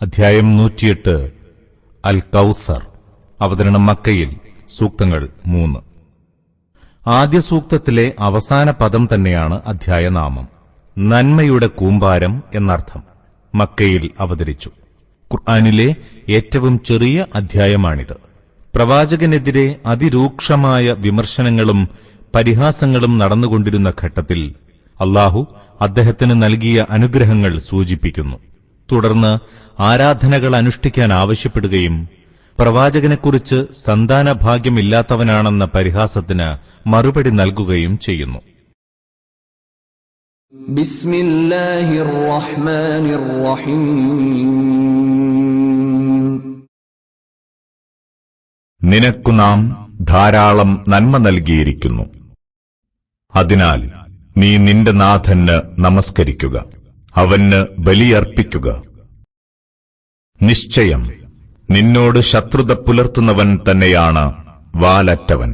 അധ്യായം 108 അൽ കൗസർ. അവതരണം മക്കയിൽ. സൂക്തങ്ങൾ 3. ആദ്യ സൂക്തത്തിലെ അവസാന പദം തന്നെയാണ് അധ്യായനാമം. നന്മയുടെ കൂമ്പാരം എന്നർത്ഥം. മക്കയിൽ അവതരിച്ചു. ഖുർആനിലെ ഏറ്റവും ചെറിയ അധ്യായമാണിത്. പ്രവാചകനെതിരെ അതിരൂക്ഷമായ വിമർശനങ്ങളും പരിഹാസങ്ങളും നടന്നുകൊണ്ടിരുന്ന ഘട്ടത്തിൽ അല്ലാഹു അദ്ദേഹത്തിന് നൽകിയ അനുഗ്രഹങ്ങൾ സൂചിപ്പിക്കുന്നു. തുടർന്ന് ആരാധനകൾ അനുഷ്ഠിക്കാൻ ആവശ്യപ്പെടുകയും പ്രവാചകനെക്കുറിച്ച് സന്താനഭാഗ്യമില്ലാത്തവനാണെന്ന പരിഹാസത്തിന് മറുപടി നൽകുകയും ചെയ്യുന്നു. ബിസ്മില്ലാഹിർ റഹ്മാനിർ റഹീം. നിനക്കു നാം ധാരാളം നന്മ നൽകിയിരിക്കുന്നു. അതിനാൽ നീ നിന്റെ നാഥന് നമസ്കരിക്കുക, അവന് ബലിയർപ്പിക്കുക. നിശ്ചയം നിന്നോട് ശത്രുത പുലർത്തുന്നവൻ തന്നെയാണ് വാലറ്റവൻ.